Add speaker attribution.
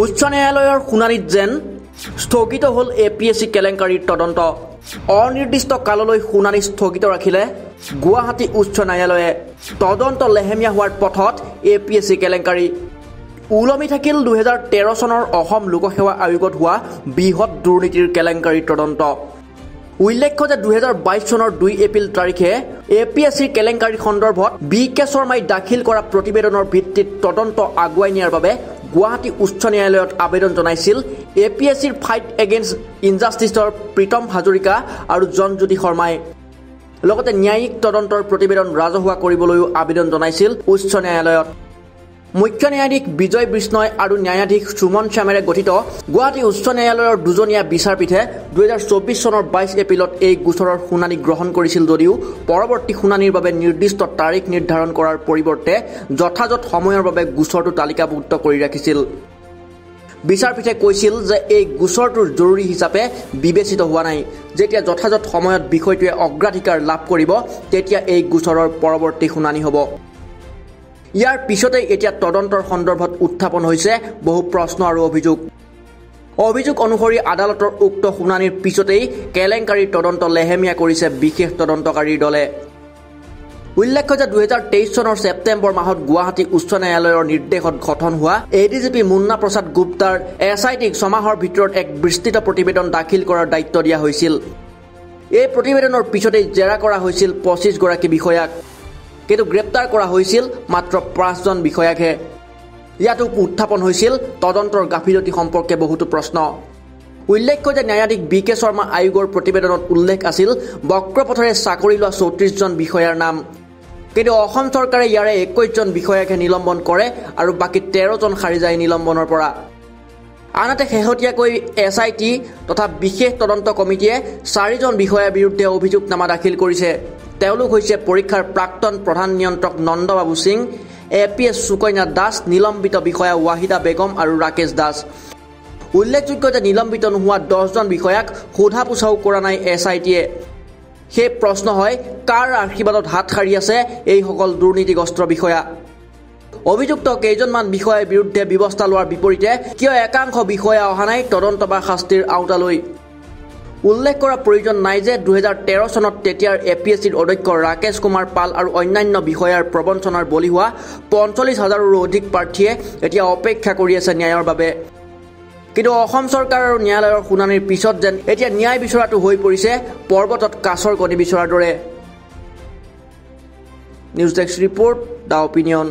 Speaker 1: উচ্চ ন্যায়ালয়ৰ শুনানিত যেন স্থগিত হ'ল APSC কেলেংকাৰীৰ তদন্ত। অনিৰ্দিষ্ট কাললৈ শুনানি স্থগিত ৰাখিলে গুৱাহাটী উচ্চ ন্যায়ালয়ে। তদন্ত লেহেমীয়া হোৱাৰ পথত APSC কেলেংকাৰী। ওলমি থাকিল 2013 চনৰ অসম লোকসেৱা আয়োগত হোৱা বৃহৎ দুৰ্নীতিৰ কেলেংকাৰীৰ তদন্ত। উল্লেখ্য যে 2022 চনৰ 2 এপ্ৰিল তাৰিখে APSC কেলেংকাৰী সন্দৰ্ভত BK শৰ্মাই দাখিল কৰা প্ৰতিবেদনৰ ভিত্তিত তদন্ত আগুৱাই নিয়াৰ বাবে গুৱাহাটী উচ্চ ন্যায়ালয়ত আবেদন জনাইছিল APSCৰ ফাইট এগেইনষ্ট ইনজাষ্টিছৰ প্ৰীতম হাজৰিকা আৰু জনজ্যোতি শৰ্মাই। লগতে ন্যায়িক তদন্তৰ প্ৰতিবেদন ৰাজহুৱা কৰিবলৈও আবেদন জনাইছিল উচ্চ ন্যায়ালয়ত। মুখ্য ন্যায়াধীশ বিজয় বিষ্ণয় আৰু ন্যায়াধীশ সুমন শ্যামেৰে গঠিত গুৱাহাটী উচ্চ ন্যায়ালয়ৰ দুজনীয়া বিচাৰপীঠে 2024 চনৰ 22 এপ্ৰিলত এই গোচৰৰ শুনানি গ্ৰহণ কৰিছিল যদিও পৰৱৰ্তী শুনানিৰ বাবে নিৰ্দিষ্ট তাৰিখ নিৰ্ধাৰণ কৰাৰ পৰিৱৰ্তে যথাযথ সময়ৰ বাবে গোচৰটো তালিকাভুক্ত কৰি ৰাখিছিল। বিচাৰপীঠে কৈছিল যে এই গোচৰটোৰ জৰুৰী হিচাপে বিবেচিত হোৱা নাই। যেতিয়া যথাযথ সময়ত বিষয়টোৱে অগ্ৰাধিকাৰ লাভ কৰিব তেতিয়া এই গোচৰৰ পৰৱৰ্তী শুনানি হ'ব। ইয়াৰ পিছতে এতিয়া তদন্তৰ সন্দৰ্ভত উত্থাপন হৈছে বহু প্ৰশ্ন আৰু অভিযোগ অনুসৰি আদালতৰ উক্ত শুনানিৰ পিছতেই কেলেংকাৰীৰ তদন্ত লেহেমীয়া কৰিছে বিশেষ তদন্তকাৰীৰ দলে। উল্লেখ্য যে 2023 চনৰ ছেপ্টেম্বৰ মাহত গুৱাহাটী উচ্চ ন্যায়ালয়ৰ নিৰ্দেশত গঠন হোৱা ADGP মুন্না প্ৰসাদ গুপ্তাৰ SITক 6 মাহৰ ভিতৰত এক বিস্তৃত প্ৰতিবেদন দাখিল কৰাৰ দায়িত্ব দিয়া হৈছিল। এই প্ৰতিবেদনৰ পিছতেই জেৰা কৰা হৈছিল 25 গৰাকী বিষয়াক, কিন্তু গ্ৰেপ্তাৰ কৰা হৈছিল মাত্ৰ 5 জন বিষয়াকহে। ইয়াতো উত্থাপন হৈছিল তদন্তৰ গাফিলতি সম্পৰ্কে বহুতো প্ৰশ্ন। উল্লেখ্য যে ন্যায়াধীশ BK শৰ্মা আয়োগৰ প্ৰতিবেদনত উল্লেখ আছিল বক্ৰপথৰে চাকৰি লোৱা 34 জন বিষয়াৰ নাম, কিন্তু অসম চৰকাৰে ইয়াৰে 21 জন বিষয়াকহে নিলম্বন কৰে আৰু বাকী 13 জন সাৰি যায় নিলম্বনৰ পৰা। আনহাতে শেহতীয়াকৈ SIT তথা বিশেষ তদন্ত কমিটিয়ে 4 জন বিষয়াৰ বিৰুদ্ধে অভিযোগনামা দাখিল কৰিছে। তেওঁলোক হৈছে পৰীক্ষাৰ প্ৰাক্তন প্ৰধান নিয়ন্ত্ৰক নন্দবাবু সিং, APS সুকন্যা দাস, নিলম্বিত বিষয়া ৱাহিদা বেগম আৰু ৰাকেশ দাস। উল্লেখযোগ্য যে নিলম্বিত নোহোৱা 10 জন বিষয়াক সোধা পোছাও কৰা নাই SITয়ে। সেই প্ৰশ্ন হয়, কাৰ আশীৰ্বাদত হাত সাৰি আছে এইসকল দুৰ্নীতিগ্ৰস্ত বিষয়া? অভিযুক্ত কেইজনমান বিষয়াৰ বিৰুদ্ধে ব্যৱস্থা লোৱাৰ বিপৰীতে কিয় একাংশ বিষয়া অহা নাই তদন্ত বা শাস্তিৰ আওতালৈ? উল্লেখ কৰাৰ প্ৰয়োজন নাই যে 2013 চনত তেতিয়াৰ APSCৰ অধ্যক্ষ ৰাকেশ কুমাৰ পাল আৰু অন্যান্য বিষয়াৰ প্ৰবঞ্চনাৰ বলি হোৱা 45,000ৰো অধিক প্ৰাৰ্থীয়ে এতিয়া অপেক্ষা কৰি আছে ন্যায়ৰ বাবে। কিন্তু অসম চৰকাৰ আৰু ন্যায়ালয়ৰ শুনানিৰ পিছত যেন এতিয়া ন্যায় বিচৰাটো হৈ পৰিছে পৰ্বতত কাছৰ কণী বিচৰাৰ দৰে। News desk report, the opinion.